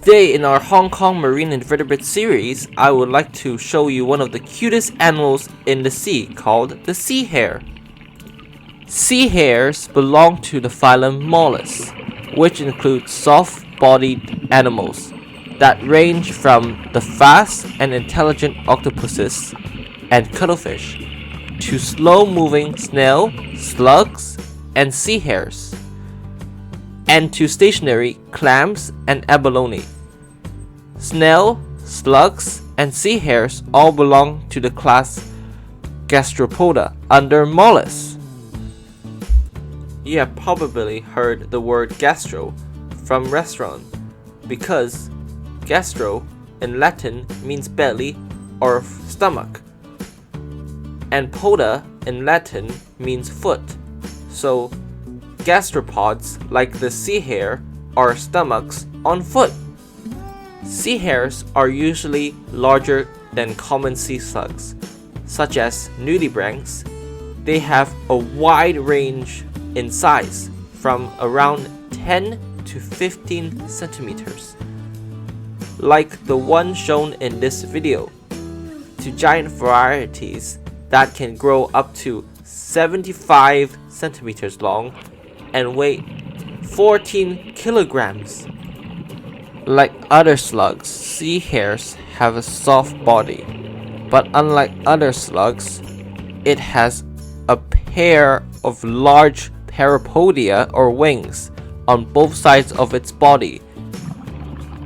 Today in our Hong Kong Marine Invertebrates series, I would like to show you one of the cutest animals in the sea called the sea hare. Sea hares belong to the phylum Mollusks, which includes soft-bodied animals that range from the fast and intelligent octopuses and cuttlefish to slow-moving snail, slugs, and sea hares, and to stationary clams and abalone. Snail, slugs, and sea hares all belong to the class Gastropoda under mollusks. You have probably heard the word gastro from restaurant because gastro in Latin means belly or stomach, and poda in Latin means foot. So gastropods, like the sea hare, are stomachs on foot. Sea hares are usually larger than common sea slugs, such as nudibranchs. They have a wide range in size, from around 10 to 15 centimeters, like the one shown in this video, to giant varieties that can grow up to 75 centimeters long and weigh 14 kilograms. Like other slugs, sea hares have a soft body, but unlike other slugs, it has a pair of large parapodia or wings on both sides of its body.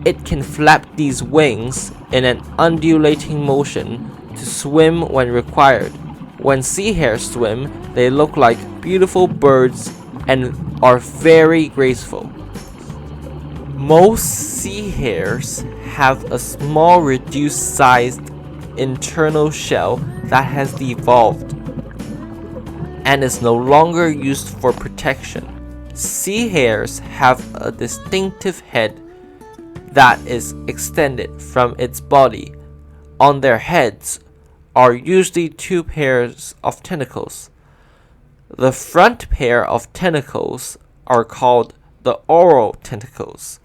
It can flap these wings in an undulating motion to swim when required. When sea hares swim, they look like beautiful birds and are very graceful. Most sea hares have a small reduced sized internal shell that has devolved and is no longer used for protection. Sea hares have a distinctive head that is extended from its body. On their heads are usually two pairs of tentacles. The front pair of tentacles are called the oral tentacles,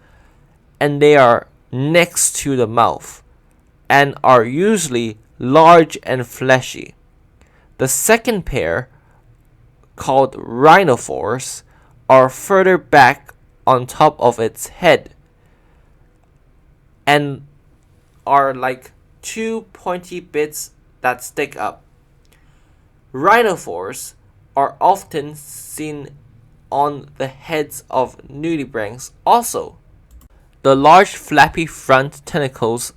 and they are next to the mouth and are usually large and fleshy. The second pair, called rhinophores, are further back on top of its head and are like two pointy bits that stick up. Rhinophores are often seen on the heads of nudibranchs also. The large flappy front tentacles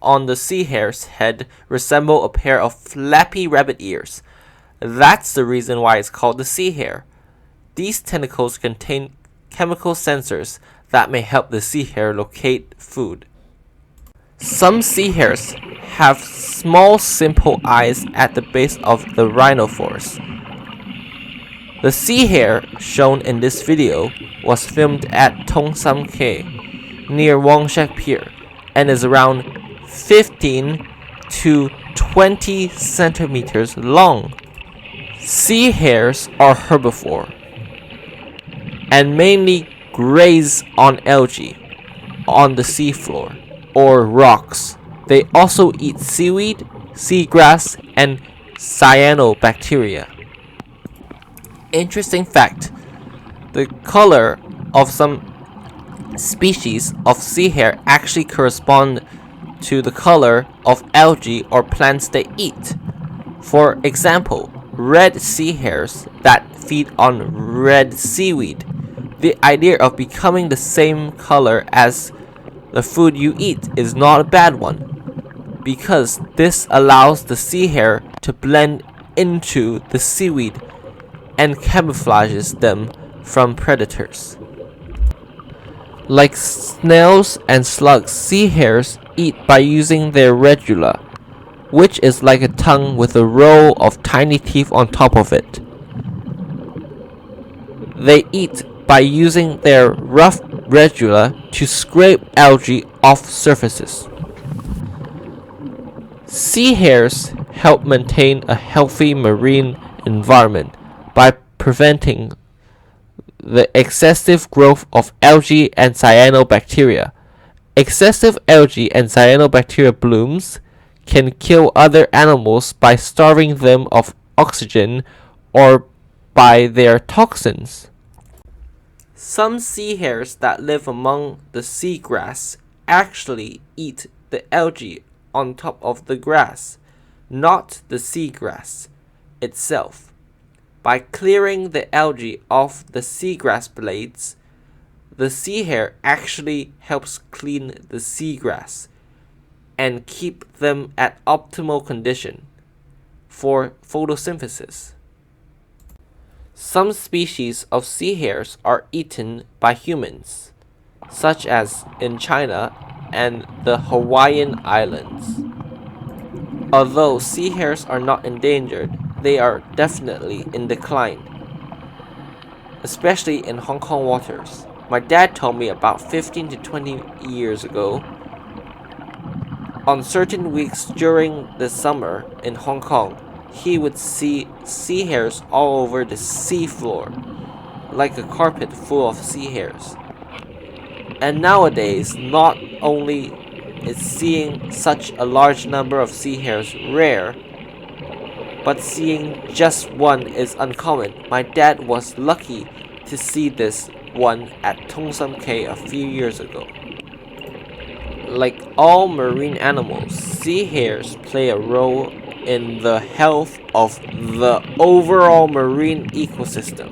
on the sea hare's head resemble a pair of flappy rabbit ears. That's the reason why it's called the sea hare. These tentacles contain chemical sensors that may help the sea hare locate food. Some sea hares have small simple eyes at the base of the rhinophores. The sea hare shown in this video was filmed at Tong Sam Khe near Wong Shek Pier and is around 15 to 20 centimeters long. Sea hares are herbivore and mainly graze on algae on the seafloor or rocks. They also eat seaweed, seagrass, and cyanobacteria. Interesting fact, the color of some species of sea hare actually correspond to the color of algae or plants they eat. For example, red sea hares that feed on red seaweed. The idea of becoming the same color as the food you eat is not a bad one, because this allows the sea hare to blend into the seaweed and camouflages them from predators. Like snails and slugs, sea hares eat by using their radula, which is like a tongue with a row of tiny teeth on top of it. They eat by using their rough radula to scrape algae off surfaces. Sea hares help maintain a healthy marine environment by preventing the excessive growth of algae and cyanobacteria. Excessive algae and cyanobacteria blooms can kill other animals by starving them of oxygen or by their toxins. Some sea hares that live among the seagrass actually eat the algae on top of the grass, not the seagrass itself. By clearing the algae off the seagrass blades, the sea hare actually helps clean the seagrass and keep them at optimal condition for photosynthesis. Some species of sea hares are eaten by humans, such as in China and the Hawaiian Islands. Although sea hares are not endangered, they are definitely in decline, especially in Hong Kong waters. My dad told me about 15 to 20 years ago, on certain weeks during the summer in Hong Kong, he would see sea hares all over the seafloor, like a carpet full of sea hares. And nowadays, not only is seeing such a large number of sea hares rare, but seeing just one is uncommon. My dad was lucky to see this one at Tung Sam Cay a few years ago. Like all marine animals, sea hares play a role in the health of the overall marine ecosystem,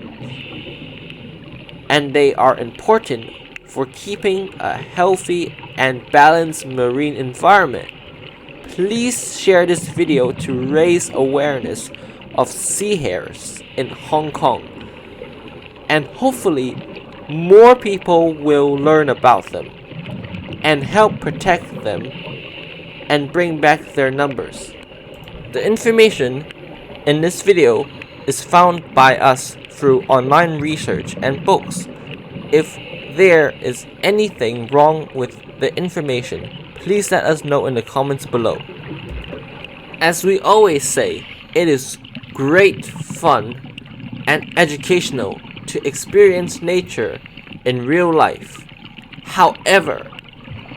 and they are important for keeping a healthy and balanced marine environment. Please share this video to raise awareness of sea hares in Hong Kong, and hopefully more people will learn about them and help protect them and bring back their numbers. The information in this video is found by us through online research and books. If there is anything wrong with the information, please let us know in the comments below. As we always say, it is great fun and educational to experience nature in real life. However,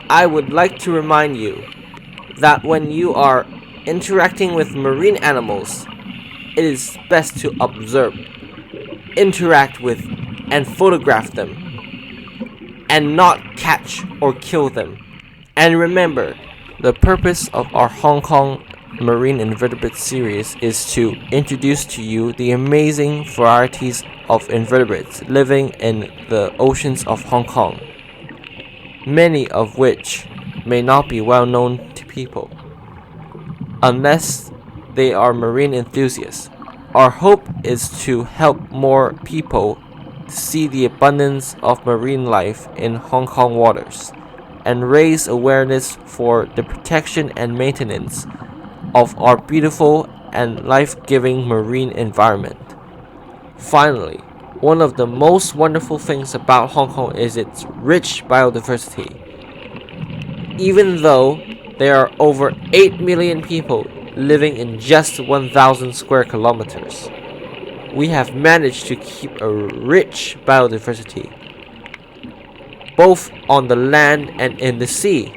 I would like to remind you that when you are interacting with marine animals, it is best to observe, interact with, and photograph them, and not catch or kill them. And remember, the purpose of our Hong Kong Marine Invertebrates series is to introduce to you the amazing varieties of invertebrates living in the oceans of Hong Kong, many of which may not be well known to people, unless they are marine enthusiasts. Our hope is to help more people see the abundance of marine life in Hong Kong waters and raise awareness for the protection and maintenance of our beautiful and life-giving marine environment. Finally, one of the most wonderful things about Hong Kong is its rich biodiversity. Even though there are over 8 million people living in just 1,000 square kilometers, we have managed to keep a rich biodiversity, both on the land and in the sea.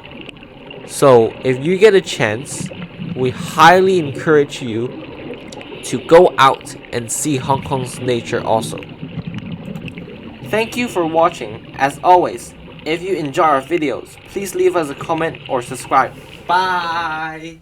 So if you get a chance, we highly encourage you to go out and see Hong Kong's nature also. Thank you for watching. As always, if you enjoy our videos, please leave us a comment or subscribe. Bye!